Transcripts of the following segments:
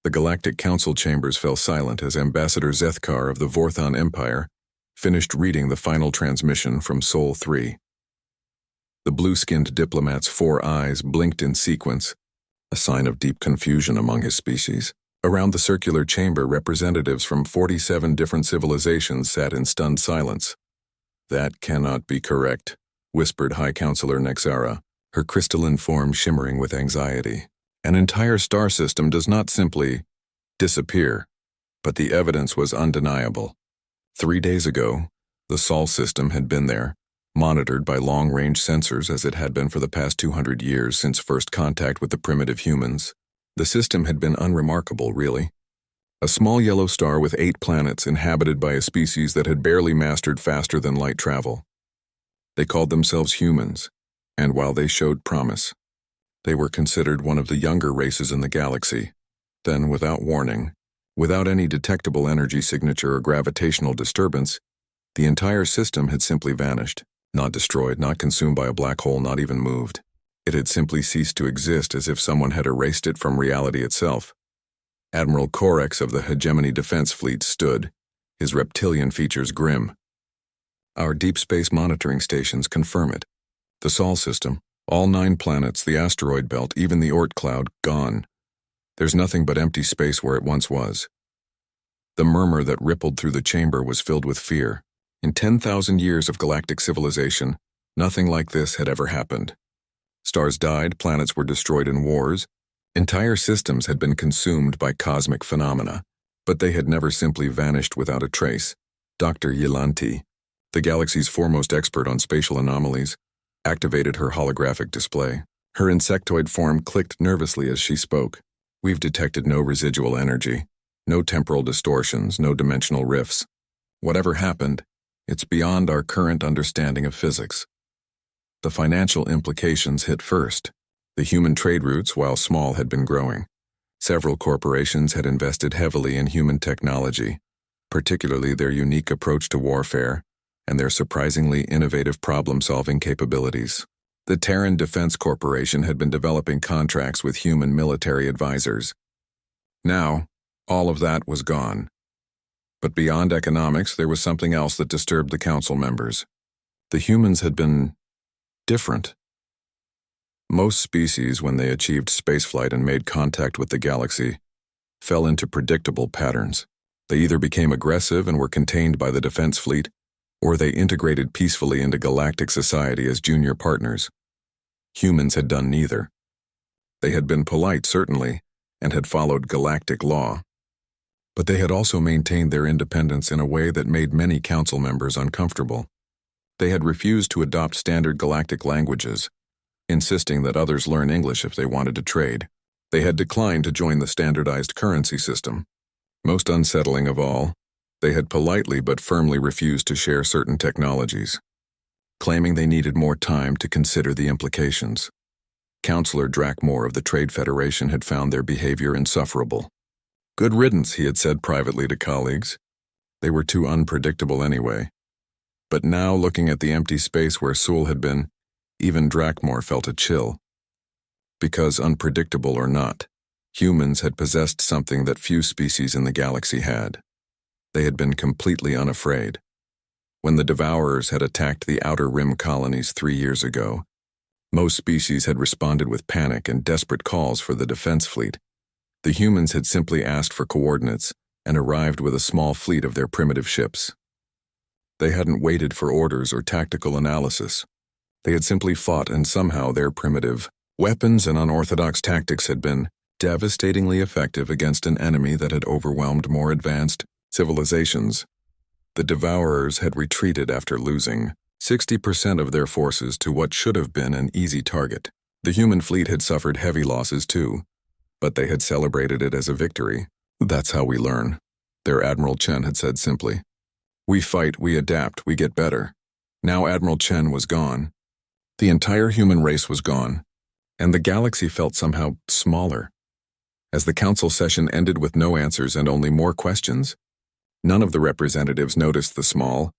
The Galactic Council chambers fell silent as Ambassador Zethkar of the Vorthon Empire finished reading the final transmission from Sol 3. The blue-skinned diplomat's 4 eyes blinked in sequence, a sign of deep confusion among his species. Around the circular chamber, representatives from 47 different civilizations sat in stunned silence. "That cannot be correct," whispered High Counselor Nexara, her crystalline form shimmering with anxiety. "An entire star system does not simply disappear," but the evidence was undeniable. 3 days ago, the Sol system had been there, monitored by long-range sensors as it had been for the past 200 years since first contact with the primitive humans. The system had been unremarkable, really. A small yellow star with 8 planets inhabited by a species that had barely mastered faster-than-light travel. They called themselves humans, and while they showed promise, they were considered one of the younger races in the galaxy. Then, without warning, without any detectable energy signature or gravitational disturbance, the entire system had simply vanished. Not destroyed, not consumed by a black hole, not even moved. It had simply ceased to exist, as if someone had erased it from reality itself. Admiral Korex of the Hegemony Defense Fleet stood, his reptilian features grim. "Our deep space monitoring stations confirm it. The Sol system, all 9 planets, the asteroid belt, even the Oort cloud, gone. There's nothing but empty space where it once was." The murmur that rippled through the chamber was filled with fear. In 10,000 years of galactic civilization, nothing like this had ever happened. Stars died, planets were destroyed in wars, entire systems had been consumed by cosmic phenomena, but they had never simply vanished without a trace. Dr. Yilanti, the galaxy's foremost expert on spatial anomalies, activated her holographic display. Her insectoid form clicked nervously as she spoke. "We've detected no residual energy, no temporal distortions, no dimensional rifts. Whatever happened, it's beyond our current understanding of physics." The financial implications hit first. The human trade routes, while small, had been growing. Several corporations had invested heavily in human technology, particularly their unique approach to warfare and their surprisingly innovative problem-solving capabilities. The Terran Defense Corporation had been developing contracts with human military advisors. Now, all of that was gone. But beyond economics, there was something else that disturbed the council members. The humans had been different. Most species, when they achieved spaceflight and made contact with the galaxy, fell into predictable patterns. They either became aggressive and were contained by the defense fleet, or they integrated peacefully into galactic society as junior partners. Humans had done neither. They had been polite, certainly, and had followed galactic law. But they had also maintained their independence in a way that made many council members uncomfortable. They had refused to adopt standard galactic languages, insisting that others learn English if they wanted to trade. They had declined to join the standardized currency system. Most unsettling of all, they had politely but firmly refused to share certain technologies, claiming they needed more time to consider the implications. Counselor Drakmore of the Trade Federation had found their behavior insufferable. "Good riddance," he had said privately to colleagues. They were too unpredictable anyway. But now, looking at the empty space where Sul had been, even Drakmore felt a chill. Because, unpredictable or not, humans had possessed something that few species in the galaxy had. They had been completely unafraid. When the Devourers had attacked the Outer Rim colonies 3 years ago, most species had responded with panic and desperate calls for the defense fleet. The humans had simply asked for coordinates and arrived with a small fleet of their primitive ships. They hadn't waited for orders or tactical analysis. They had simply fought, and somehow their primitive weapons and unorthodox tactics had been devastatingly effective against an enemy that had overwhelmed more advanced civilizations. The Devourers had retreated after losing 60% of their forces to what should have been an easy target. The human fleet had suffered heavy losses too, but they had celebrated it as a victory. "That's how we learn," their Admiral Chen had said simply. "We fight, we adapt, we get better." Now Admiral Chen was gone. The entire human race was gone, and the galaxy felt somehow smaller. As the council session ended with no answers and only more questions, none of the representatives noticed the small,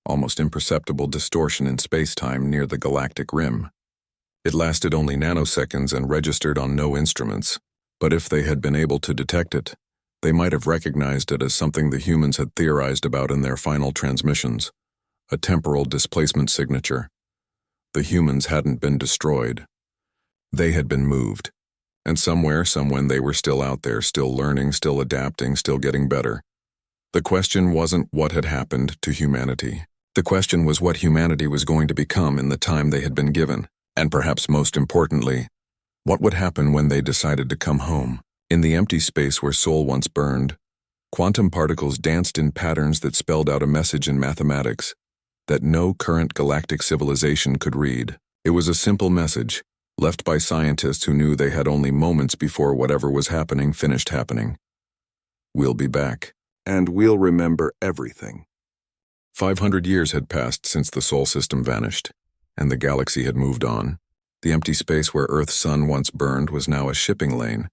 almost imperceptible distortion in space-time near the galactic rim. It lasted only nanoseconds and registered on no instruments, But if they had been able to detect it, they might have recognized it as something the humans had theorized about in their final transmissions, a temporal displacement signature. The humans hadn't been destroyed. They had been moved. And somewhere, somewhen, they were still out there, still learning, still adapting, still getting better. The question wasn't what had happened to humanity. The question was what humanity was going to become in the time they had been given, and perhaps most importantly, what would happen when they decided to come home. In the empty space where Sol once burned, quantum particles danced in patterns that spelled out a message in mathematics that no current galactic civilization could read. It was a simple message, left by scientists who knew they had only moments before whatever was happening finished happening. We'll be back, and we'll remember everything. 500 years had passed since the Sol system vanished, and the galaxy had moved on. The empty space where Earth's sun once burned was now a shipping lane,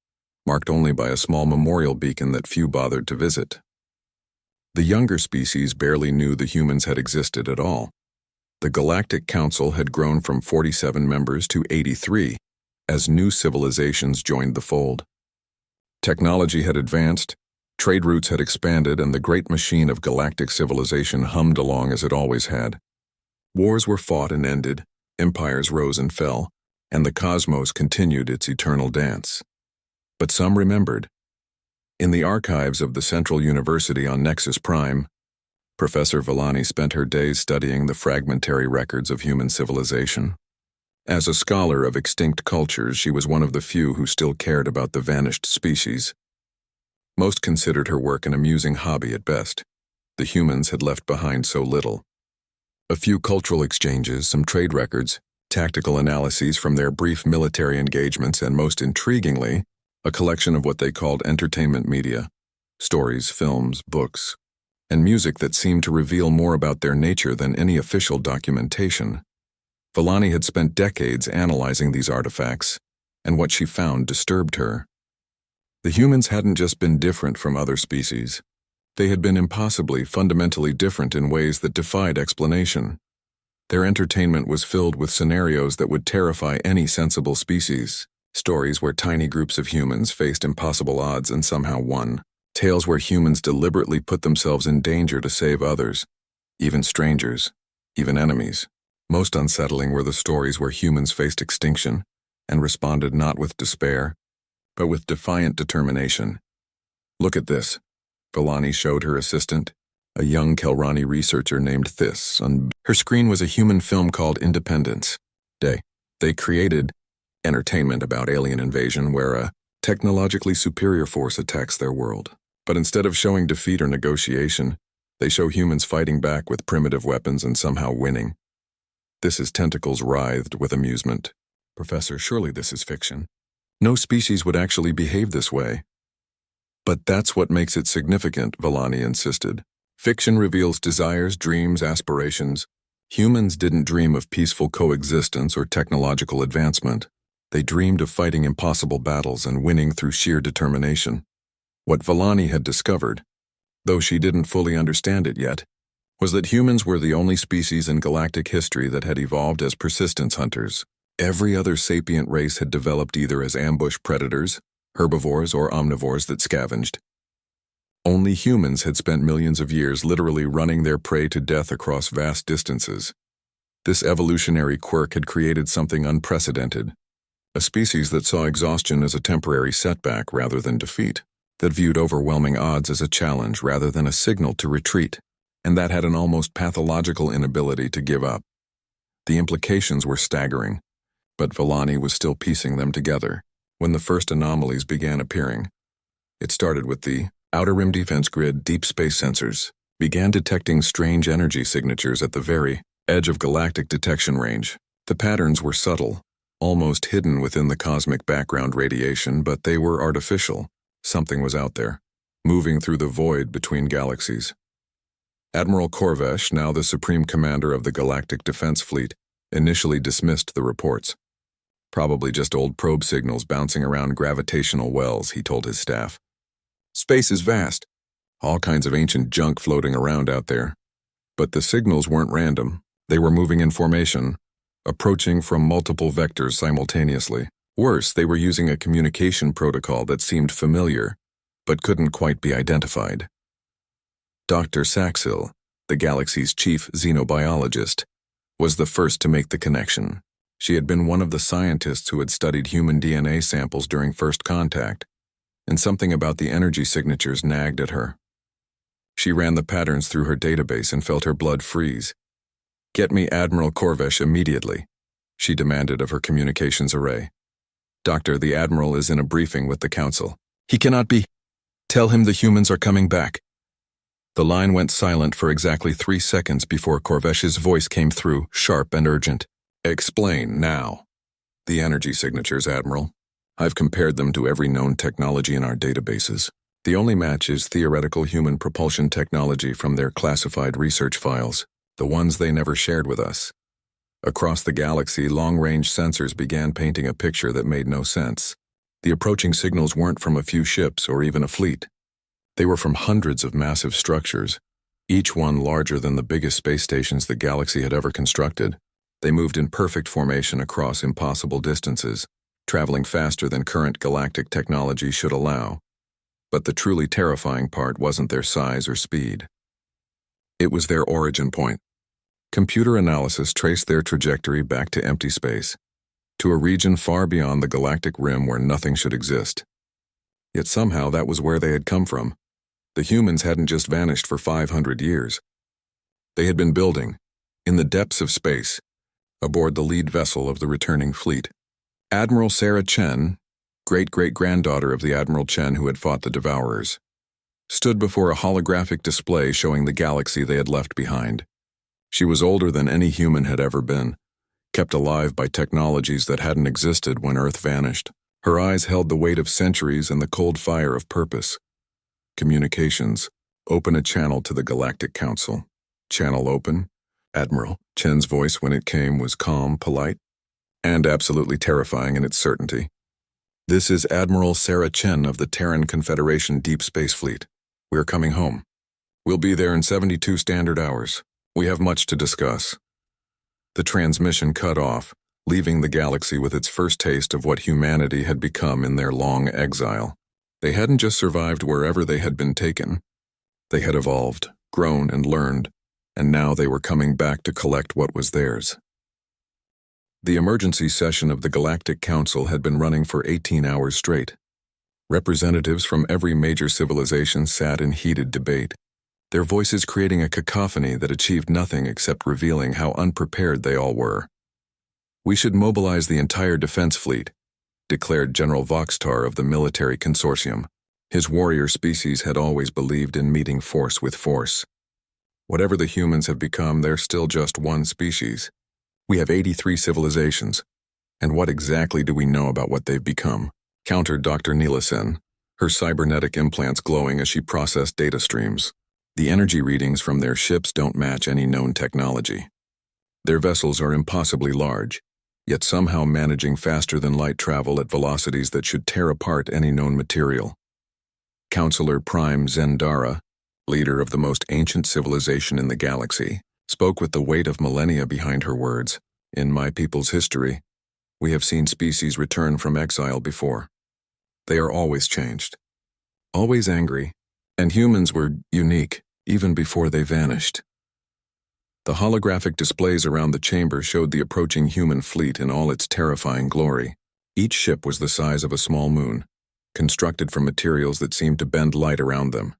marked only by a small memorial beacon that few bothered to visit. The younger species barely knew the humans had existed at all. The Galactic Council had grown from 47 members to 83 as new civilizations joined the fold. Technology had advanced, trade routes had expanded, and the great machine of galactic civilization hummed along as it always had. Wars were fought and ended, empires rose and fell, and the cosmos continued its eternal dance. But some remembered. In the archives of the Central University on Nexus Prime, Professor Villani spent her days studying the fragmentary records of human civilization. As a scholar of extinct cultures, she was one of the few who still cared about the vanished species. Most considered her work an amusing hobby at best. The humans had left behind so little. A few cultural exchanges, some trade records, tactical analyses from their brief military engagements, and most intriguingly, a collection of what they called entertainment media, stories, films, books, and music that seemed to reveal more about their nature than any official documentation. Villani had spent decades analyzing these artifacts, and what she found disturbed her. The humans hadn't just been different from other species. They had been impossibly, fundamentally different in ways that defied explanation. Their entertainment was filled with scenarios that would terrify any sensible species. Stories where tiny groups of humans faced impossible odds and somehow won. Tales where humans deliberately put themselves in danger to save others, even strangers, even enemies. Most unsettling were the stories where humans faced extinction and responded not with despair, but with defiant determination. Look at this. Villani showed her assistant, a young Kelrani researcher named Thys. On her screen was a human film called Independence Day. They created entertainment about alien invasion where a technologically superior force attacks their world. But instead of showing defeat or negotiation, they show humans fighting back with primitive weapons and somehow winning. Thys's tentacles writhed with amusement. Professor, surely this is fiction. No species would actually behave this way. But that's what makes it significant, Villani insisted. Fiction reveals desires, dreams, aspirations. Humans didn't dream of peaceful coexistence or technological advancement. They dreamed of fighting impossible battles and winning through sheer determination. What Villani had discovered, though she didn't fully understand it yet, was that humans were the only species in galactic history that had evolved as persistence hunters. Every other sapient race had developed either as ambush predators, herbivores, or omnivores that scavenged. Only humans had spent millions of years literally running their prey to death across vast distances. This evolutionary quirk had created something unprecedented. A species that saw exhaustion as a temporary setback rather than defeat, that viewed overwhelming odds as a challenge rather than a signal to retreat, and that had an almost pathological inability to give up. The implications were staggering, but Villani was still piecing them together when the first anomalies began appearing. It started with the Outer Rim Defense Grid deep space sensors, began detecting strange energy signatures at the very edge of galactic detection range. The patterns were subtle, almost hidden within the cosmic background radiation, but they were artificial. Something was out there, moving through the void between galaxies. Admiral Korvesh, now the Supreme Commander of the Galactic Defense Fleet, initially dismissed the reports. Probably just old probe signals bouncing around gravitational wells, he told his staff. Space is vast. All kinds of ancient junk floating around out there. But the signals weren't random. They were moving in formation, approaching from multiple vectors simultaneously. Worse, they were using a communication protocol that seemed familiar, but couldn't quite be identified. Dr. Saxil, the galaxy's chief xenobiologist, was the first to make the connection. She had been one of the scientists who had studied human DNA samples during first contact, and something about the energy signatures nagged at her. She ran the patterns through her database and felt her blood freeze. "Get me Admiral Corvesh immediately," she demanded of her communications array. "Doctor, the Admiral is in a briefing with the Council. He cannot be. Tell him the humans are coming back." The line went silent for exactly 3 seconds before Corvesh's voice came through, sharp and urgent. "Explain now." "The energy signatures, Admiral. I've compared them to every known technology in our databases. The only match is theoretical human propulsion technology from their classified research files, the ones they never shared with us." Across the galaxy, long-range sensors began painting a picture that made no sense. The approaching signals weren't from a few ships or even a fleet. They were from hundreds of massive structures, each one larger than the biggest space stations the galaxy had ever constructed. They moved in perfect formation across impossible distances, traveling faster than current galactic technology should allow. But the truly terrifying part wasn't their size or speed. It was their origin point. Computer analysis traced their trajectory back to empty space, to a region far beyond the galactic rim where nothing should exist. Yet somehow that was where they had come from. The humans hadn't just vanished for 500 years. They had been building, in the depths of space, aboard the lead vessel of the returning fleet. Admiral Sarah Chen, great-great-granddaughter of the Admiral Chen who had fought the Devourers, stood before a holographic display showing the galaxy they had left behind. She was older than any human had ever been, kept alive by technologies that hadn't existed when Earth vanished. Her eyes held the weight of centuries and the cold fire of purpose. "Communications. Open a channel to the Galactic Council." "Channel open?" Admiral Chen's voice, when it came, was calm, polite, and absolutely terrifying in its certainty. "This is Admiral Sarah Chen of the Terran Confederation Deep Space Fleet. We're coming home. We'll be there in 72 standard hours. We have much to discuss." The transmission cut off, leaving the galaxy with its first taste of what humanity had become in their long exile. They hadn't just survived wherever they had been taken. They had evolved, grown, and learned, and now they were coming back to collect what was theirs. The emergency session of the Galactic Council had been running for 18 hours straight. Representatives from every major civilization sat in heated debate, their voices creating a cacophony that achieved nothing except revealing how unprepared they all were. "We should mobilize the entire defense fleet," declared General Voxtar of the military consortium. His warrior species had always believed in meeting force with force. "Whatever the humans have become, they're still just one species. We have 83 civilizations, and what exactly do we know about what they've become?" countered Dr. Nielsen, her cybernetic implants glowing as she processed data streams. "The energy readings from their ships don't match any known technology. Their vessels are impossibly large, yet somehow managing faster than light travel at velocities that should tear apart any known material." Counselor Prime Zendara, leader of the most ancient civilization in the galaxy, spoke with the weight of millennia behind her words. "In my people's history, we have seen species return from exile before. They are always changed, always angry, and humans were unique even before they vanished." The holographic displays around the chamber showed the approaching human fleet in all its terrifying glory. Each ship was the size of a small moon, constructed from materials that seemed to bend light around them.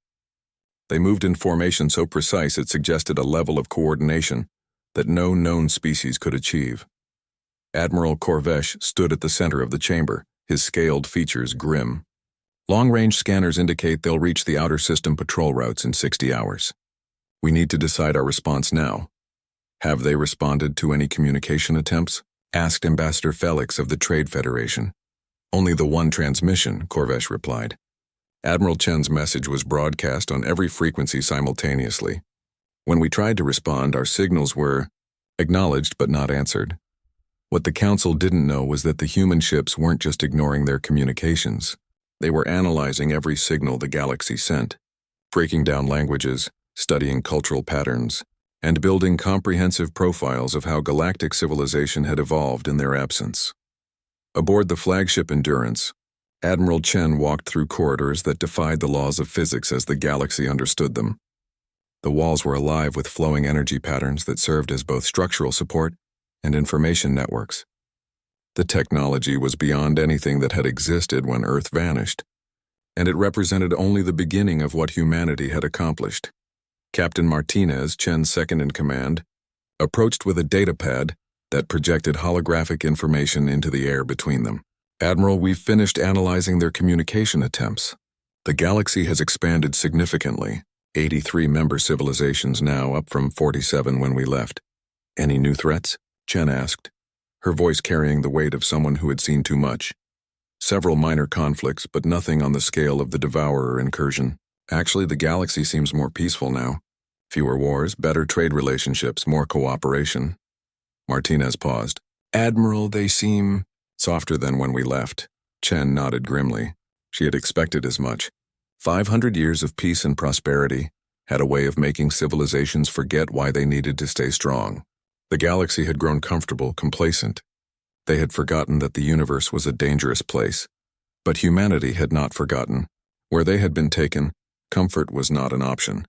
They moved in formation so precise it suggested a level of coordination that no known species could achieve. Admiral Corvesh stood at the center of the chamber, his scaled features grim. "Long-range scanners indicate they'll reach the outer system patrol routes in 60 hours. We need to decide our response now." "Have they responded to any communication attempts?" asked Ambassador Felix of the Trade Federation. "Only the one transmission," Corvesh replied. Admiral Chen's message was broadcast on every frequency simultaneously. When we tried to respond, our signals were acknowledged but not answered. What the Council didn't know was that the human ships weren't just ignoring their communications. They were analyzing every signal the galaxy sent, breaking down languages, studying cultural patterns, and building comprehensive profiles of how galactic civilization had evolved in their absence. Aboard the flagship Endurance, Admiral Chen walked through corridors that defied the laws of physics as the galaxy understood them. The walls were alive with flowing energy patterns that served as both structural support and information networks. The technology was beyond anything that had existed when Earth vanished, and it represented only the beginning of what humanity had accomplished. Captain Martinez, Chen's second-in-command, approached with a datapad that projected holographic information into the air between them. "Admiral, we've finished analyzing their communication attempts. The galaxy has expanded significantly, 83 member civilizations now, up from 47 when we left. Any new threats?" Chen asked, her voice carrying the weight of someone who had seen too much. "Several minor conflicts, but nothing on the scale of the Devourer incursion. Actually, the galaxy seems more peaceful now. Fewer wars, better trade relationships, more cooperation." Martinez paused. "Admiral, they seem softer than when we left." Chen nodded grimly. She had expected as much. 500 years of peace and prosperity had a way of making civilizations forget why they needed to stay strong. The galaxy had grown comfortable, complacent. They had forgotten that the universe was a dangerous place. But humanity had not forgotten. Where they had been taken, comfort was not an option.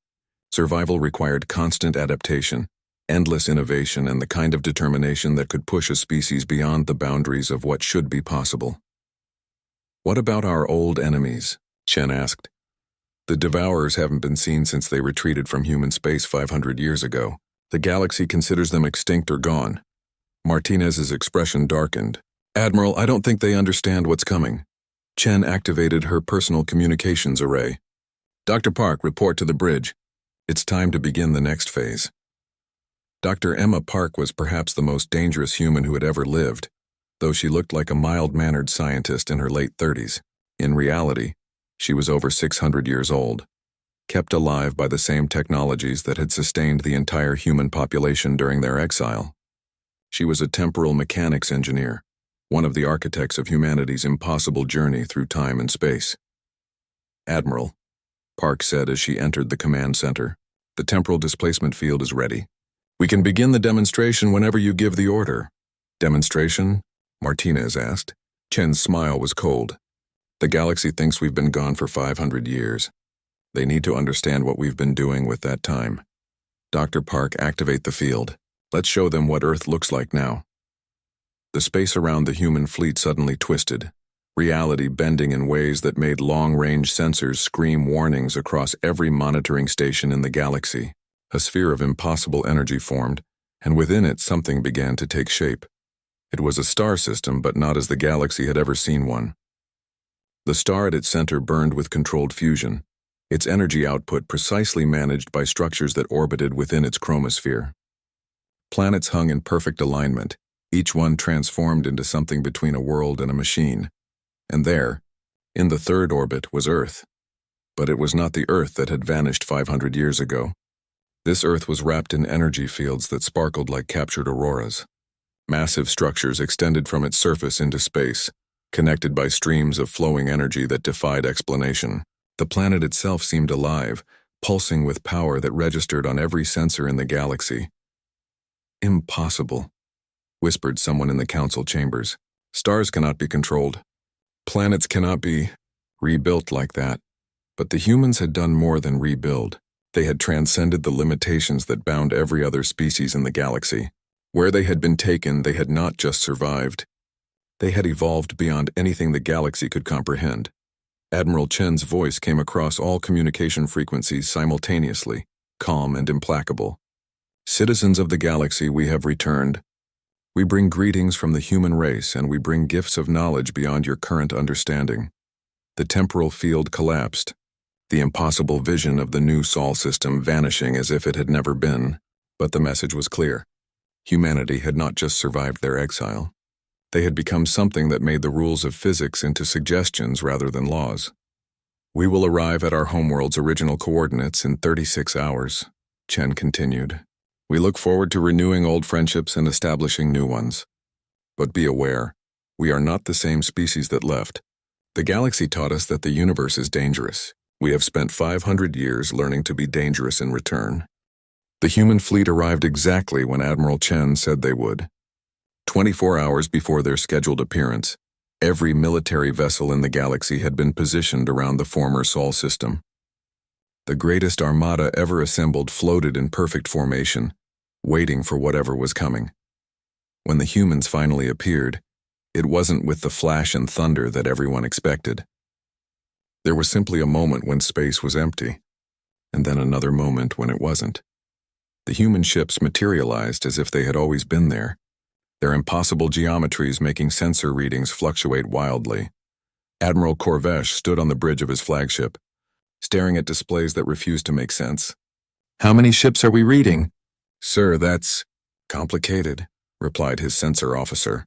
Survival required constant adaptation, endless innovation, and the kind of determination that could push a species beyond the boundaries of what should be possible. "What about our old enemies?" Chen asked. "The Devourers haven't been seen since they retreated from human space 500 years ago. The galaxy considers them extinct or gone." Martinez's expression darkened. "Admiral, I don't think they understand what's coming." Chen activated her personal communications array. "Dr. Park, report to the bridge. It's time to begin the next phase." Dr. Emma Park was perhaps the most dangerous human who had ever lived, though she looked like a mild-mannered scientist in her late 30s. In reality, she was over 600 years old, kept alive by the same technologies that had sustained the entire human population during their exile. She was a temporal mechanics engineer, one of the architects of humanity's impossible journey through time and space. "Admiral," Park said as she entered the command center, "the temporal displacement field is ready. We can begin the demonstration whenever you give the order." "Demonstration?" Martinez asked. Chen's smile was cold. "The galaxy thinks we've been gone for 500 years. They need to understand what we've been doing with that time. Dr. Park, activate the field. Let's show them what Earth looks like now." The space around the human fleet suddenly twisted, reality bending in ways that made long-range sensors scream warnings across every monitoring station in the galaxy. A sphere of impossible energy formed, and within it something began to take shape. It was a star system, but not as the galaxy had ever seen one. The star at its center burned with controlled fusion, its energy output precisely managed by structures that orbited within its chromosphere. Planets hung in perfect alignment, each one transformed into something between a world and a machine. And there, in the third orbit, was Earth. But it was not the Earth that had vanished 500 years ago. This Earth was wrapped in energy fields that sparkled like captured auroras. Massive structures extended from its surface into space, connected by streams of flowing energy that defied explanation. The planet itself seemed alive, pulsing with power that registered on every sensor in the galaxy. "Impossible," whispered someone in the council chambers. "Stars cannot be controlled. Planets cannot be rebuilt like that." But the humans had done more than rebuild. They had transcended the limitations that bound every other species in the galaxy. Where they had been taken, they had not just survived. They had evolved beyond anything the galaxy could comprehend. Admiral Chen's voice came across all communication frequencies simultaneously, calm and implacable. "Citizens of the galaxy, we have returned. We bring greetings from the human race, and we bring gifts of knowledge beyond your current understanding." The temporal field collapsed, the impossible vision of the new Sol system vanishing as if it had never been. But the message was clear. Humanity had not just survived their exile. They had become something that made the rules of physics into suggestions rather than laws. "We will arrive at our homeworld's original coordinates in 36 hours, Chen continued. "We look forward to renewing old friendships and establishing new ones. But be aware, we are not the same species that left. The galaxy taught us that the universe is dangerous. We have spent 500 years learning to be dangerous in return." The human fleet arrived exactly when Admiral Chen said they would. 24 hours before their scheduled appearance, Every military vessel in the galaxy had been positioned around the former Sol system. The greatest armada ever assembled floated in perfect formation, waiting for whatever was coming. When the humans finally appeared, it wasn't with the flash and thunder that everyone expected. There was simply a moment when space was empty, and then another moment when it wasn't. The human ships materialized as if they had always been there, their impossible geometries making sensor readings fluctuate wildly. Admiral Corvesh stood on the bridge of his flagship, staring at displays that refused to make sense. "How many ships are we reading?" "Sir, that's complicated," replied his sensor officer,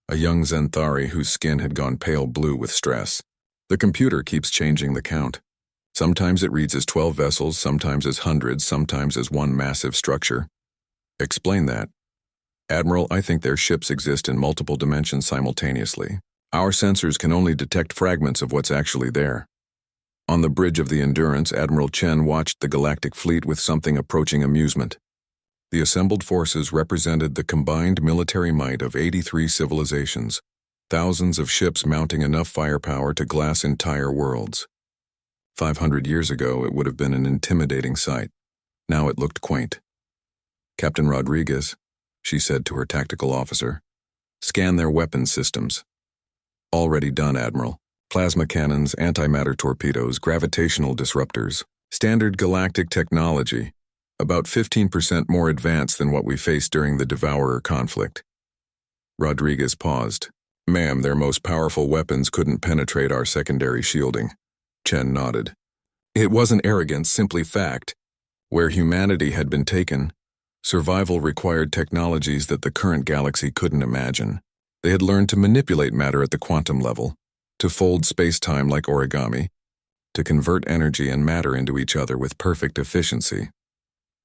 a young Zenthari whose skin had gone pale blue with stress. "The computer keeps changing the count. Sometimes it reads as 12 vessels, sometimes as hundreds, sometimes as one massive structure." "Explain that." "Admiral, I think their ships exist in multiple dimensions simultaneously. Our sensors can only detect fragments of what's actually there." On the bridge of the Endurance, Admiral Chen watched the galactic fleet with something approaching amusement. The assembled forces represented the combined military might of 83 civilizations, thousands of ships mounting enough firepower to glass entire worlds. 500 years ago, it would have been an intimidating sight. Now it looked quaint. "Captain Rodriguez," she said to her tactical officer, "scan their weapons systems." "Already done, Admiral. Plasma cannons, antimatter torpedoes, gravitational disruptors. Standard galactic technology, about 15% more advanced than what we faced during the Devourer conflict." Rodriguez paused. "Ma'am, their most powerful weapons couldn't penetrate our secondary shielding." Chen nodded. "It wasn't arrogance, simply fact. Where humanity had been taken, survival required technologies that the current galaxy couldn't imagine. They had learned to manipulate matter at the quantum level, to fold space-time like origami, to convert energy and matter into each other with perfect efficiency.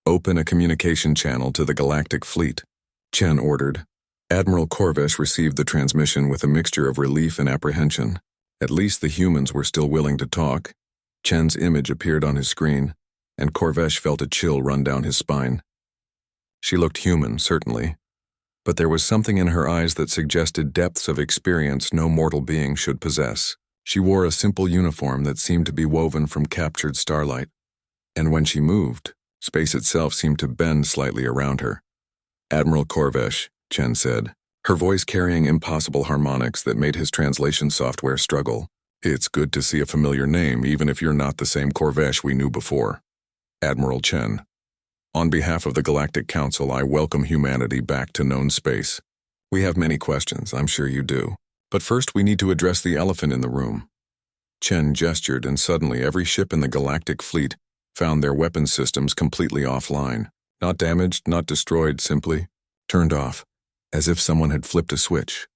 "Open a communication channel to the galactic fleet," Chen ordered. Admiral Corvesh received the transmission with a mixture of relief and apprehension. At least the humans were still willing to talk. Chen's image appeared on his screen, and Corvesh felt a chill run down his spine. She looked human, certainly, but there was something in her eyes that suggested depths of experience no mortal being should possess. She wore a simple uniform that seemed to be woven from captured starlight, and when she moved, space itself seemed to bend slightly around her. "Admiral Corvesh," Chen said, her voice carrying impossible harmonics that made his translation software struggle. "It's good to see a familiar name, even if you're not the same Corvesh we knew before." "Admiral Chen. On behalf of the Galactic Council, I welcome humanity back to known space. We have many questions, I'm sure you do. But first we need to address the elephant in the room." Chen gestured, and suddenly every ship in the galactic fleet found their weapons systems completely offline. Not damaged, not destroyed, simply turned off, as if someone had flipped a switch.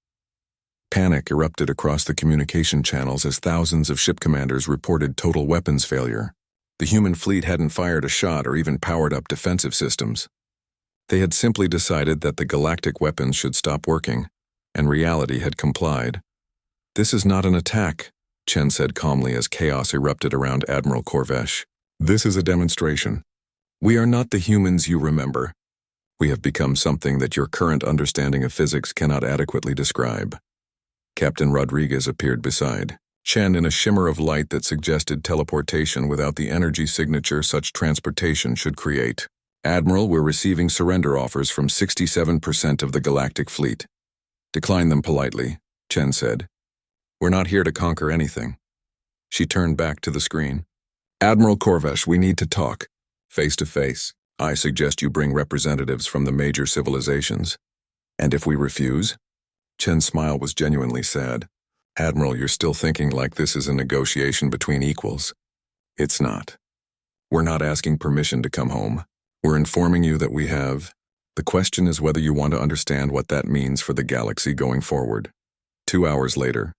Panic erupted across the communication channels as thousands of ship commanders reported total weapons failure. The human fleet hadn't fired a shot or even powered up defensive systems. They had simply decided that the galactic weapons should stop working, and reality had complied. "This is not an attack," Chen said calmly as chaos erupted around Admiral Corvesh. "This is a demonstration. We are not the humans you remember. We have become something that your current understanding of physics cannot adequately describe." Captain Rodriguez appeared beside Chen in a shimmer of light that suggested teleportation without the energy signature such transportation should create. "Admiral, we're receiving surrender offers from 67% of the galactic fleet." "Decline them politely," Chen said. "We're not here to conquer anything." She turned back to the screen. "Admiral Corvesh, we need to talk. Face to face. I suggest you bring representatives from the major civilizations." "And if we refuse?" Chen's smile was genuinely sad. "Admiral, you're still thinking like this is a negotiation between equals. It's not. We're not asking permission to come home. We're informing you that we have. The question is whether you want to understand what that means for the galaxy going forward." 2 hours later,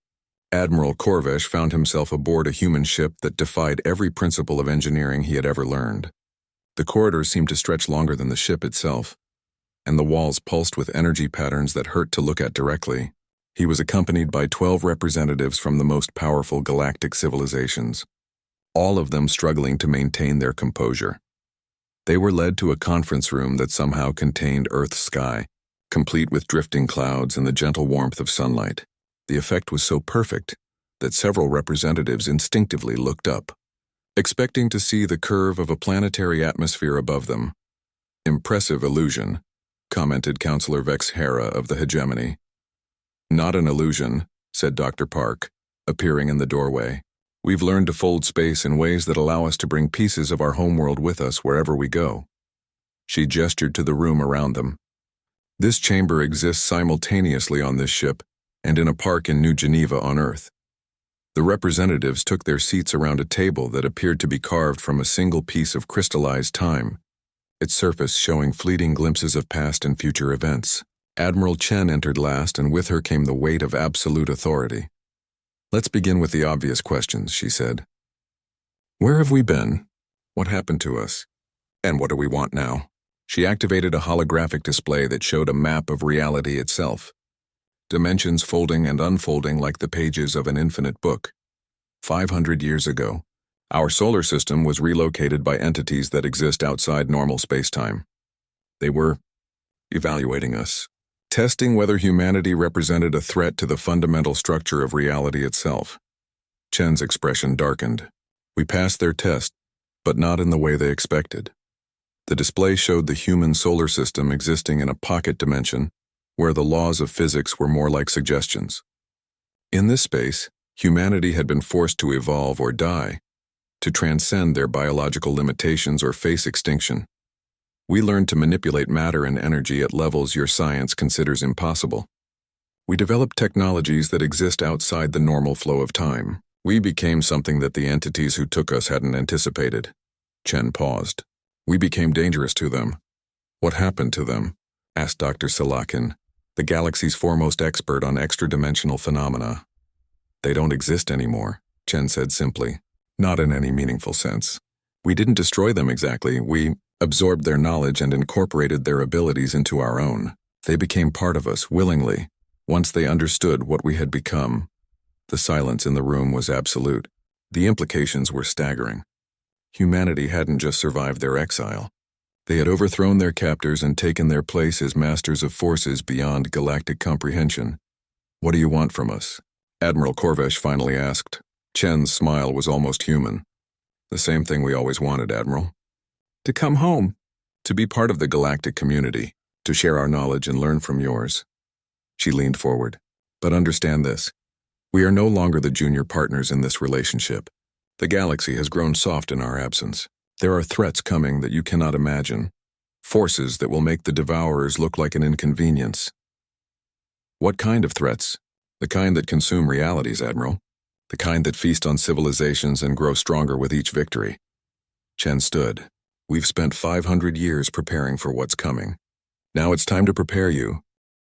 Admiral Corvesh found himself aboard a human ship that defied every principle of engineering he had ever learned. The corridors seemed to stretch longer than the ship itself, and the walls pulsed with energy patterns that hurt to look at directly. He was accompanied by 12 representatives from the most powerful galactic civilizations, all of them struggling to maintain their composure. They were led to a conference room that somehow contained Earth's sky, complete with drifting clouds and the gentle warmth of sunlight. The effect was so perfect that several representatives instinctively looked up, expecting to see the curve of a planetary atmosphere above them. "Impressive illusion," commented Counselor Vex Hera of the hegemony. "Not an illusion," said Dr. Park, appearing in the doorway. "We've learned to fold space in ways that allow us to bring pieces of our homeworld with us wherever we go." She gestured to the room around them. "This chamber exists simultaneously on this ship and in a park in New Geneva on Earth." The representatives took their seats around a table that appeared to be carved from a single piece of crystallized time, its surface showing fleeting glimpses of past and future events. Admiral Chen entered last, and with her came the weight of absolute authority. "Let's begin with the obvious questions," she said. "Where have we been? What happened to us? And what do we want now?" She activated a holographic display that showed a map of reality itself, dimensions folding and unfolding like the pages of an infinite book. 500 years ago, our solar system was relocated by entities that exist outside normal spacetime. They were evaluating us, testing whether humanity represented a threat to the fundamental structure of reality itself. Chen's expression darkened. "We passed their test, but not in the way they expected." The display showed the human solar system existing in a pocket dimension where the laws of physics were more like suggestions. In this space, humanity had been forced to evolve or die, to transcend their biological limitations or face extinction. "We learned to manipulate matter and energy at levels your science considers impossible. We developed technologies that exist outside the normal flow of time. We became something that the entities who took us hadn't anticipated." Chen paused. "We became dangerous to them." "What happened to them?" asked Dr. Salakin, the galaxy's foremost expert on extra-dimensional phenomena. "They don't exist anymore," Chen said simply. "Not in any meaningful sense. We didn't destroy them exactly. We absorbed their knowledge and incorporated their abilities into our own. They became part of us, willingly, once they understood what we had become." The silence in the room was absolute. The implications were staggering. Humanity hadn't just survived their exile. They had overthrown their captors and taken their place as masters of forces beyond galactic comprehension. "What do you want from us?" Admiral Korvesh finally asked. Chen's smile was almost human. "The same thing we always wanted, Admiral. To come home, to be part of the galactic community, to share our knowledge and learn from yours." She leaned forward. "But understand this. We are no longer the junior partners in this relationship. The galaxy has grown soft in our absence. There are threats coming that you cannot imagine, forces that will make the devourers look like an inconvenience." "What kind of threats?" "The kind that consume realities, Admiral. The kind that feast on civilizations and grow stronger with each victory." Chen stood. "We've spent 500 years preparing for what's coming. Now it's time to prepare you."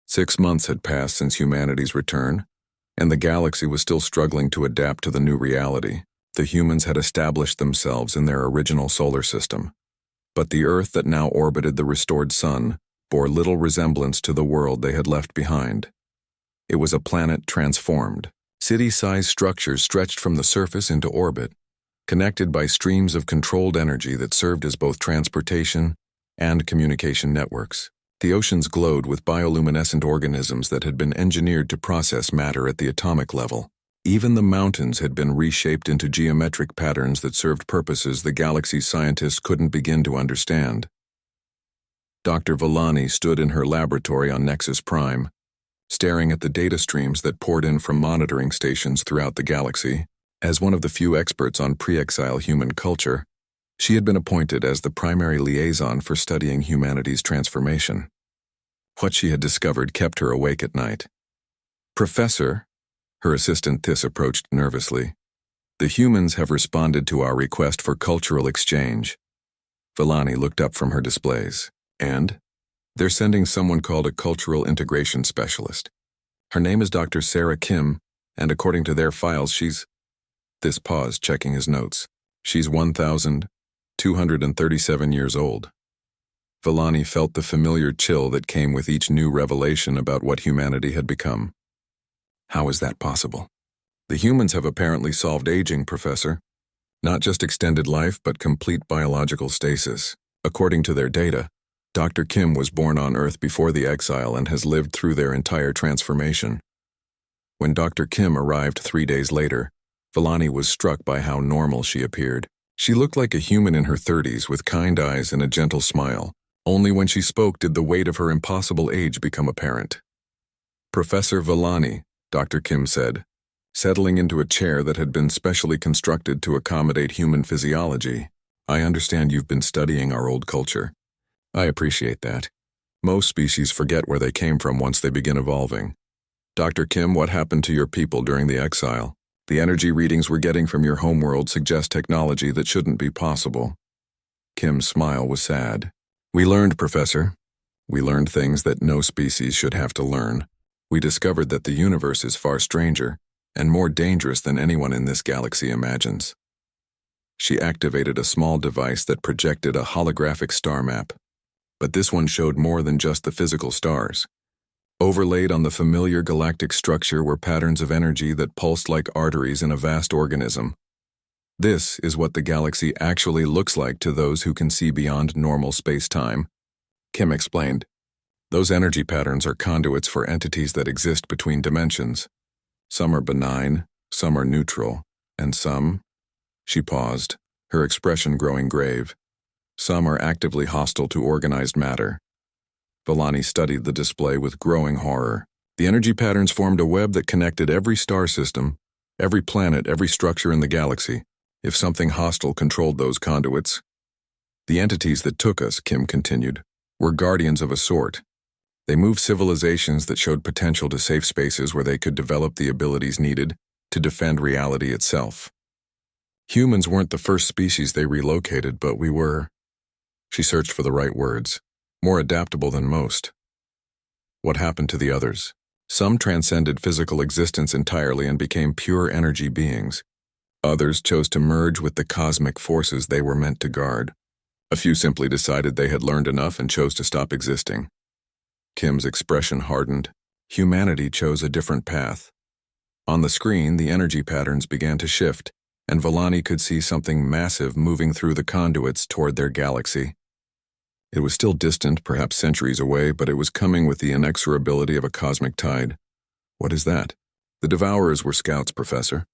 6 months had passed since humanity's return, and the galaxy was still struggling to adapt to the new reality. The humans had established themselves in their original solar system, but the Earth that now orbited the restored sun bore little resemblance to the world they had left behind. It was a planet transformed. City-sized structures stretched from the surface into orbit, connected by streams of controlled energy that served as both transportation and communication networks. The oceans glowed with bioluminescent organisms that had been engineered to process matter at the atomic level. Even the mountains had been reshaped into geometric patterns that served purposes the galaxy's scientists couldn't begin to understand. Dr. Villani stood in her laboratory on Nexus Prime, staring at the data streams that poured in from monitoring stations throughout the galaxy. As one of the few experts on pre-exile human culture, she had been appointed as the primary liaison for studying humanity's transformation. What she had discovered kept her awake at night. "Professor," her assistant Thys approached nervously, "the humans have responded to our request for cultural exchange." Villani looked up from her displays. "And? They're sending someone called a cultural integration specialist. Her name is Dr. Sarah Kim, and according to their files, she's—" Thys paused, checking his notes. "She's 1,237 years old." Villani felt the familiar chill that came with each new revelation about what humanity had become. "How is that possible?" "The humans have apparently solved aging, Professor. Not just extended life, but complete biological stasis. According to their data, Dr. Kim was born on Earth before the exile and has lived through their entire transformation." When Dr. Kim arrived 3 days later, Villani was struck by how normal she appeared. She looked like a human in her 30s with kind eyes and a gentle smile. Only when she spoke did the weight of her impossible age become apparent. "Professor Villani," Dr. Kim said, settling into a chair that had been specially constructed to accommodate human physiology. "I understand you've been studying our old culture. I appreciate that. Most species forget where they came from once they begin evolving. Dr. Kim, what happened to your people during the exile? The energy readings we're getting from your homeworld suggest technology that shouldn't be possible." Kim's smile was sad. "We learned, Professor. We learned things that no species should have to learn. We discovered that the universe is far stranger and more dangerous than anyone in this galaxy imagines." She activated a small device that projected a holographic star map. But this one showed more than just the physical stars. Overlaid on the familiar galactic structure were patterns of energy that pulsed like arteries in a vast organism. "This is what the galaxy actually looks like to those who can see beyond normal space-time," Kim explained. "Those energy patterns are conduits for entities that exist between dimensions. Some are benign, some are neutral, and some—" She paused, her expression growing grave. "Some are actively hostile to organized matter." Villani studied the display with growing horror. The energy patterns formed a web that connected every star system, every planet, every structure in the galaxy. If something hostile controlled those conduits. "The entities that took us," Kim continued, "were guardians of a sort. They moved civilizations that showed potential to safe spaces where they could develop the abilities needed to defend reality itself. Humans weren't the first species they relocated, but we were—" She searched for the right words. "More adaptable than most." "What happened to the others?" "Some transcended physical existence entirely and became pure energy beings. Others chose to merge with the cosmic forces they were meant to guard. A few simply decided they had learned enough and chose to stop existing." Kim's expression hardened. Humanity chose a different path. On the screen, the energy patterns began to shift, and Villani could see something massive moving through the conduits toward their galaxy. It was still distant, perhaps centuries away, but it was coming with the inexorability of a cosmic tide. "What is that?" "The Devourers were scouts, Professor.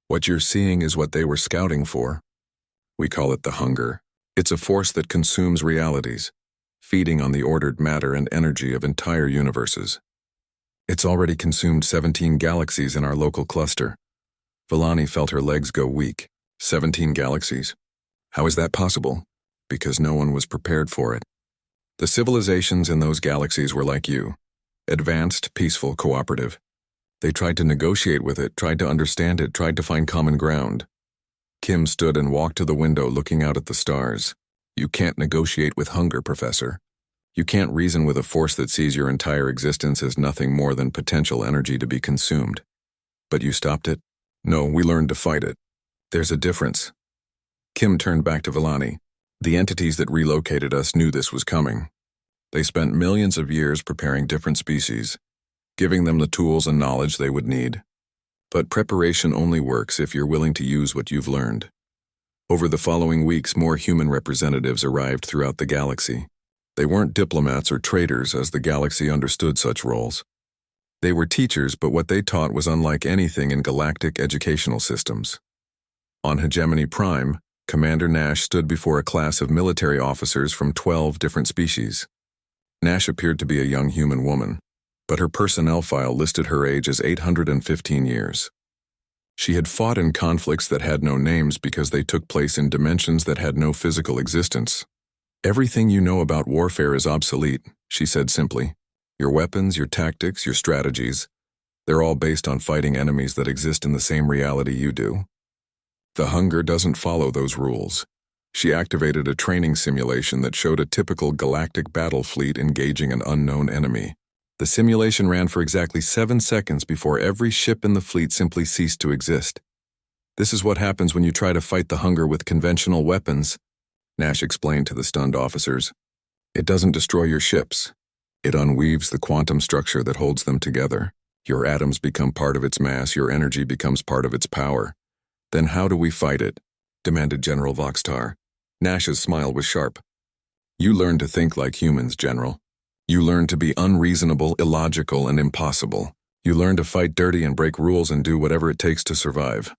What you're seeing is what they were scouting for. We call it the Hunger. It's a force that consumes realities, feeding on the ordered matter and energy of entire universes. It's already consumed 17 galaxies in our local cluster." Villani felt her legs go weak. 17 galaxies? How is that possible? Because no one was prepared for it. The civilizations in those galaxies were like you. Advanced, peaceful, cooperative. They tried to negotiate with it, tried to understand it, tried to find common ground. Kim stood and walked to the window looking out at the stars. "You can't negotiate with hunger, Professor. You can't reason with a force that sees your entire existence as nothing more than potential energy to be consumed. But you stopped it? No, we learned to fight it. There's a difference." Kim turned back to Villani. "The entities that relocated us knew this was coming. They spent millions of years preparing different species, giving them the tools and knowledge they would need. But preparation only works if you're willing to use what you've learned." Over the following weeks, more human representatives arrived throughout the galaxy. They weren't diplomats or traders, as the galaxy understood such roles. They were teachers, but what they taught was unlike anything in galactic educational systems. On Hegemony Prime, Commander Nash stood before a class of military officers from 12 different species. Nash appeared to be a young human woman, but her personnel file listed her age as 815 years. She had fought in conflicts that had no names because they took place in dimensions that had no physical existence. "Everything you know about warfare is obsolete," she said simply. "Your weapons, your tactics, your strategies, they're all based on fighting enemies that exist in the same reality you do. The Hunger doesn't follow those rules." She activated a training simulation that showed a typical galactic battle fleet engaging an unknown enemy. The simulation ran for exactly 7 seconds before every ship in the fleet simply ceased to exist. "This is what happens when you try to fight the Hunger with conventional weapons," Nash explained to the stunned officers. "It doesn't destroy your ships. It unweaves the quantum structure that holds them together. Your atoms become part of its mass, your energy becomes part of its power. Then how do we fight it?" demanded General Voxtar. Nash's smile was sharp. "You learn to think like humans, General. You learn to be unreasonable, illogical, and impossible. You learn to fight dirty and break rules and do whatever it takes to survive.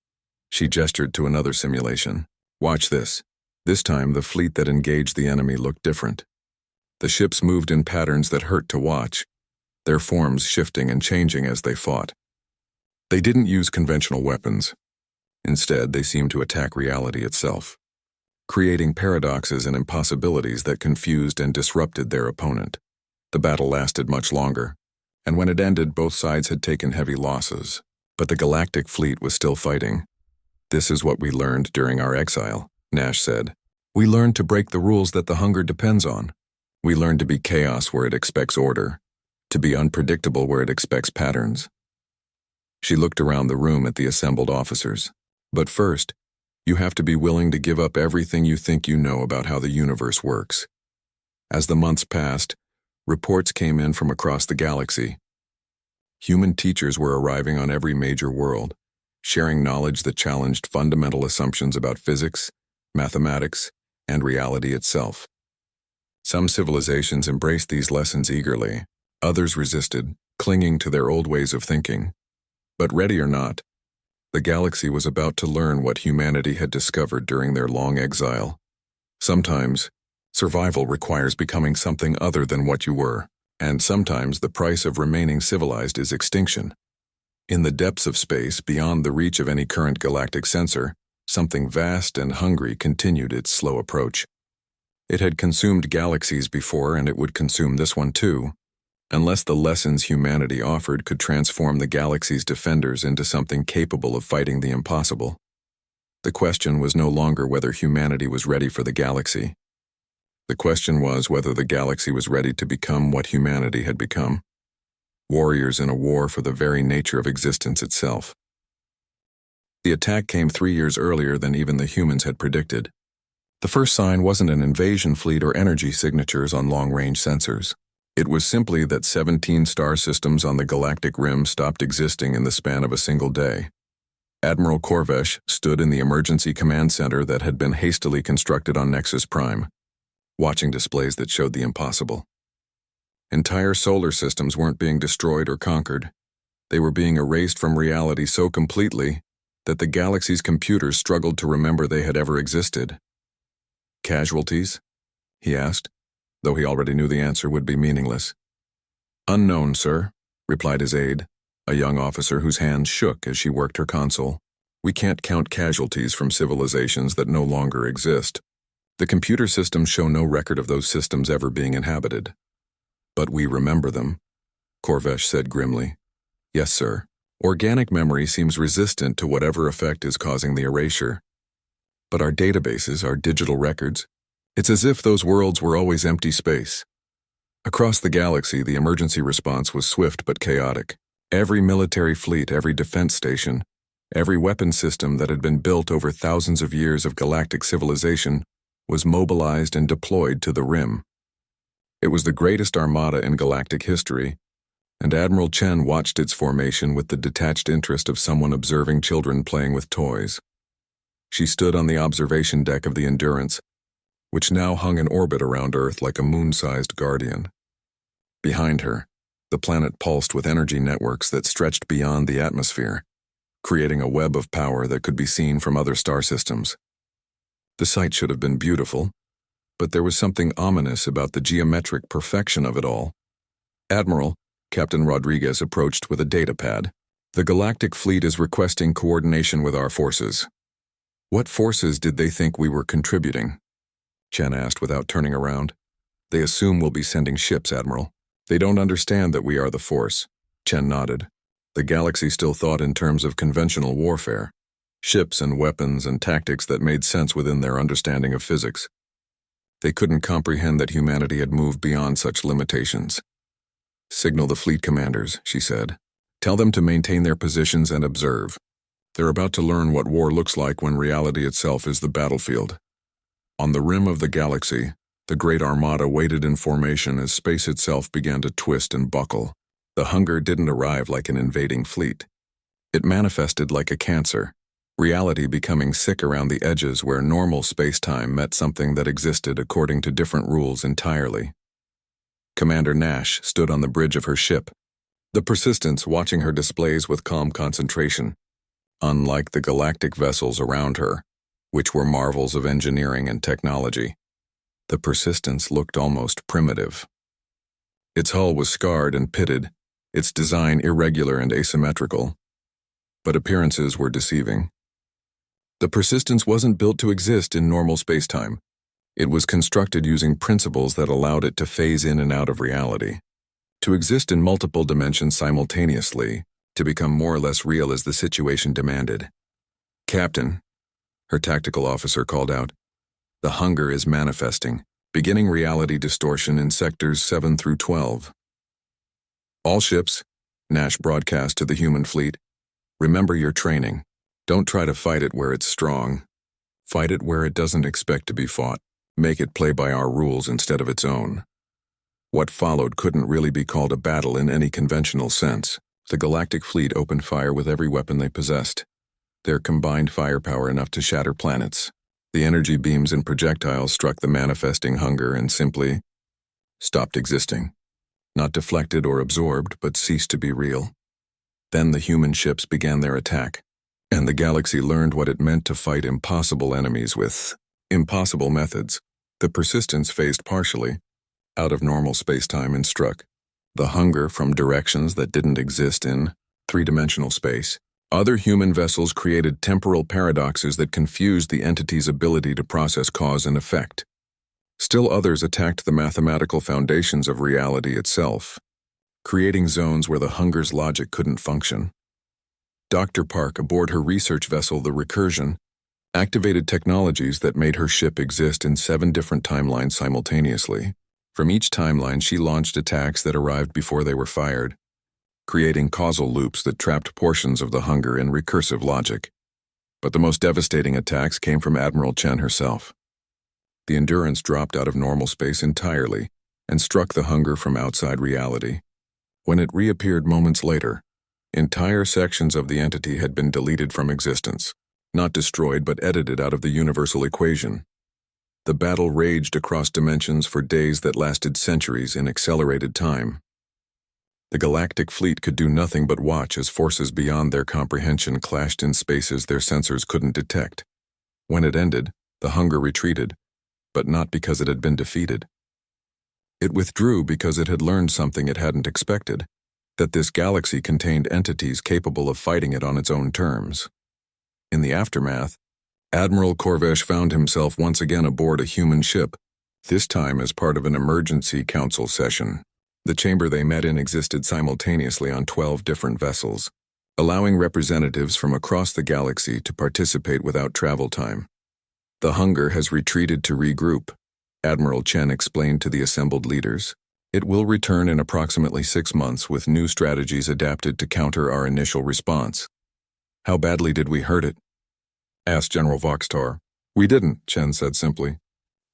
She gestured to another simulation. Watch this. This time, the fleet that engaged the enemy looked different. The ships moved in patterns that hurt to watch, their forms shifting and changing as they fought. They didn't use conventional weapons. Instead, they seemed to attack reality itself, creating paradoxes and impossibilities that confused and disrupted their opponent. The battle lasted much longer, and when it ended, both sides had taken heavy losses. But the Galactic fleet was still fighting. This is what we learned during our exile, Nash said. We learned to break the rules that the hunger depends on. We learned to be chaos where it expects order, to be unpredictable where it expects patterns. She looked around the room at the assembled officers. But first, you have to be willing to give up everything you think you know about how the universe works. As the months passed, reports came in from across the galaxy. Human teachers were arriving on every major world, sharing knowledge that challenged fundamental assumptions about physics, mathematics, and reality itself. Some civilizations embraced these lessons eagerly. Others resisted, clinging to their old ways of thinking. But ready or not, the galaxy was about to learn what humanity had discovered during their long exile. Sometimes, survival requires becoming something other than what you were, and sometimes the price of remaining civilized is extinction. In the depths of space, beyond the reach of any current galactic sensor, something vast and hungry continued its slow approach. It had consumed galaxies before, and it would consume this one too, unless the lessons humanity offered could transform the galaxy's defenders into something capable of fighting the impossible. The question was no longer whether humanity was ready for the galaxy. The question was whether the galaxy was ready to become what humanity had become. Warriors in a war for the very nature of existence itself. The attack came 3 years earlier than even the humans had predicted. The first sign wasn't an invasion fleet or energy signatures on long-range sensors. It was simply that 17 star systems on the galactic rim stopped existing in the span of a single day. Admiral Corvesh stood in the emergency command center that had been hastily constructed on Nexus Prime, watching displays that showed the impossible. Entire solar systems weren't being destroyed or conquered. They were being erased from reality so completely that the galaxy's computers struggled to remember they had ever existed. Casualties? He asked, though he already knew the answer would be meaningless. Unknown, sir, replied his aide, a young officer whose hands shook as she worked her console. We can't count casualties from civilizations that no longer exist. The computer systems show no record of those systems ever being inhabited. But we remember them, Corvesh said grimly. Yes, sir. Organic memory seems resistant to whatever effect is causing the erasure. But our databases, our digital records, it's as if those worlds were always empty space. Across the galaxy, the emergency response was swift but chaotic. Every military fleet, every defense station, every weapon system that had been built over thousands of years of galactic civilization was mobilized and deployed to the rim. It was the greatest armada in galactic history, and Admiral Chen watched its formation with the detached interest of someone observing children playing with toys. She stood on the observation deck of the Endurance, which now hung in orbit around Earth like a moon-sized guardian. Behind her, the planet pulsed with energy networks that stretched beyond the atmosphere, creating a web of power that could be seen from other star systems. The sight should have been beautiful, but there was something ominous about the geometric perfection of it all. Admiral, Captain Rodriguez approached with a datapad. The Galactic Fleet is requesting coordination with our forces. What forces did they think we were contributing? Chen asked without turning around. They assume we'll be sending ships, Admiral. They don't understand that we are the Force. Chen nodded. The galaxy still thought in terms of conventional warfare. Ships and weapons and tactics that made sense within their understanding of physics. They couldn't comprehend that humanity had moved beyond such limitations. Signal the fleet commanders, she said. Tell them to maintain their positions and observe. They're about to learn what war looks like when reality itself is the battlefield. On the rim of the galaxy, the Great Armada waited in formation as space itself began to twist and buckle. The hunger didn't arrive like an invading fleet. It manifested like a cancer, reality becoming sick around the edges where normal space-time met something that existed according to different rules entirely. Commander Nash stood on the bridge of her ship. The Persistence watching her displays with calm concentration, unlike the galactic vessels around her, which were marvels of engineering and technology. The Persistence looked almost primitive. Its hull was scarred and pitted, its design irregular and asymmetrical, but appearances were deceiving. The Persistence wasn't built to exist in normal spacetime. It was constructed using principles that allowed it to phase in and out of reality, to exist in multiple dimensions simultaneously, to become more or less real as the situation demanded. "Captain," her tactical officer called out, "the hunger is manifesting, beginning reality distortion in sectors 7 through 12. All ships," Nash broadcast to the human fleet, "remember your training. Don't try to fight it where it's strong. Fight it where it doesn't expect to be fought. Make it play by our rules instead of its own." What followed couldn't really be called a battle in any conventional sense. The Galactic Fleet opened fire with every weapon they possessed, their combined firepower enough to shatter planets. The energy beams and projectiles struck the manifesting hunger and simply stopped existing. Not deflected or absorbed, but ceased to be real. Then the human ships began their attack, and the galaxy learned what it meant to fight impossible enemies with impossible methods. The Persistence phased partially out of normal spacetime and struck the hunger from directions that didn't exist in three-dimensional space. Other human vessels created temporal paradoxes that confused the entity's ability to process cause and effect. Still others attacked the mathematical foundations of reality itself, creating zones where the hunger's logic couldn't function. Dr. Park, aboard her research vessel, the Recursion, activated technologies that made her ship exist in 7 different timelines simultaneously. From each timeline, she launched attacks that arrived before they were fired, creating causal loops that trapped portions of the hunger in recursive logic. But the most devastating attacks came from Admiral Chen herself. The Endurance dropped out of normal space entirely and struck the hunger from outside reality. When it reappeared moments later, entire sections of the entity had been deleted from existence, not destroyed but edited out of the universal equation. The battle raged across dimensions for days that lasted centuries in accelerated time. The Galactic Fleet could do nothing but watch as forces beyond their comprehension clashed in spaces their sensors couldn't detect. When it ended, the hunger retreated, but not because it had been defeated. It withdrew because it had learned something it hadn't expected, that this galaxy contained entities capable of fighting it on its own terms. In the aftermath, Admiral Corvesh found himself once again aboard a human ship, this time as part of an emergency council session. The chamber they met in existed simultaneously on 12 different vessels, allowing representatives from across the galaxy to participate without travel time. "The hunger has retreated to regroup," Admiral Chen explained to the assembled leaders. "It will return in approximately 6 months with new strategies adapted to counter our initial response." "How badly did we hurt it?" asked General Voxtar. "We didn't," Chen said simply.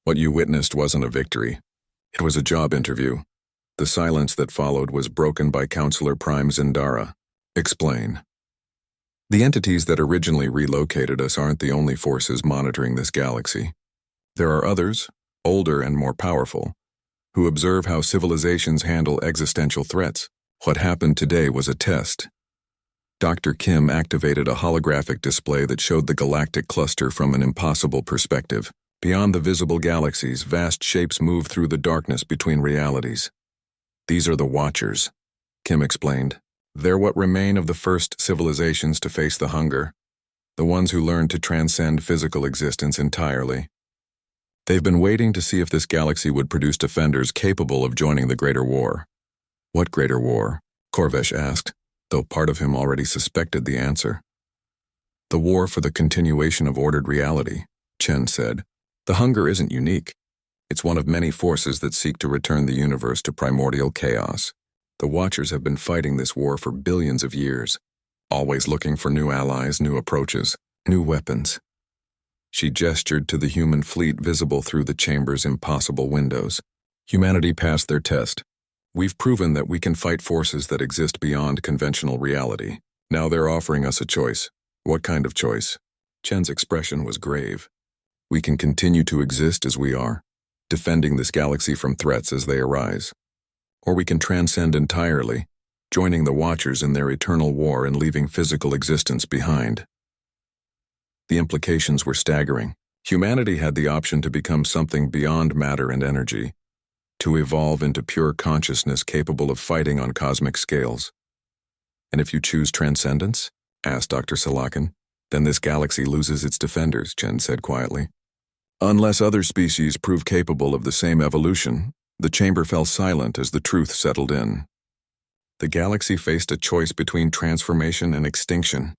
"What you witnessed wasn't a victory. It was a job interview." The silence that followed was broken by Counselor Prime Zindara. "Explain." "The entities that originally relocated us aren't the only forces monitoring this galaxy. There are others, older and more powerful, who observe how civilizations handle existential threats. What happened today was a test." Dr. Kim activated a holographic display that showed the galactic cluster from an impossible perspective. Beyond the visible galaxies, vast shapes move through the darkness between realities. "These are the Watchers," Kim explained. "They're what remain of the first civilizations to face the hunger, the ones who learned to transcend physical existence entirely. They've been waiting to see if this galaxy would produce defenders capable of joining the Greater War." "What Greater War?" Corvesh asked, though part of him already suspected the answer. "The war for the continuation of ordered reality," Chen said. "The hunger isn't unique. It's one of many forces that seek to return the universe to primordial chaos. The Watchers have been fighting this war for billions of years, always looking for new allies, new approaches, new weapons." She gestured to the human fleet visible through the chamber's impossible windows. "Humanity passed their test. We've proven that we can fight forces that exist beyond conventional reality. Now they're offering us a choice." "What kind of choice?" Chen's expression was grave. "We can continue to exist as we are, defending this galaxy from threats as they arise. Or we can transcend entirely, joining the Watchers in their eternal war and leaving physical existence behind. The implications were staggering. Humanity had the option to become something beyond matter and energy, to evolve into pure consciousness capable of fighting on cosmic scales. And if you choose transcendence? Asked Dr. Salakin. Then this galaxy loses its defenders, Chen said quietly. Unless other species prove capable of the same evolution, the chamber fell silent as the truth settled in. The galaxy faced a choice between transformation and extinction.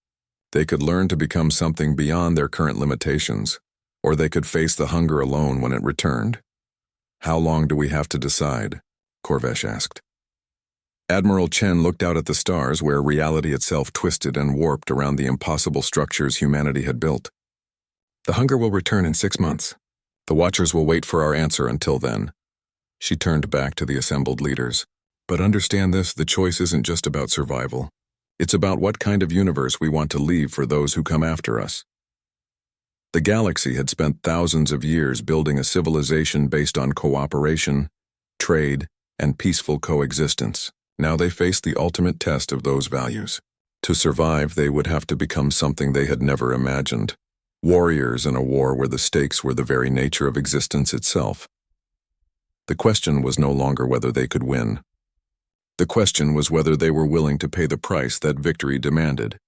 They could learn to become something beyond their current limitations, or they could face the hunger alone when it returned. How long do we have to decide? Corvesh asked. Admiral Chen looked out at the stars where reality itself twisted and warped around the impossible structures humanity had built. The hunger will return in 6 months. The Watchers will wait for our answer until then. She turned back to the assembled leaders. But understand this, the choice isn't just about survival. It's about what kind of universe we want to leave for those who come after us. The galaxy had spent thousands of years building a civilization based on cooperation, trade, and peaceful coexistence. Now they faced the ultimate test of those values. To survive, they would have to become something they had never imagined. Warriors in a war where the stakes were the very nature of existence itself. The question was no longer whether they could win. The question was whether they were willing to pay the price that victory demanded.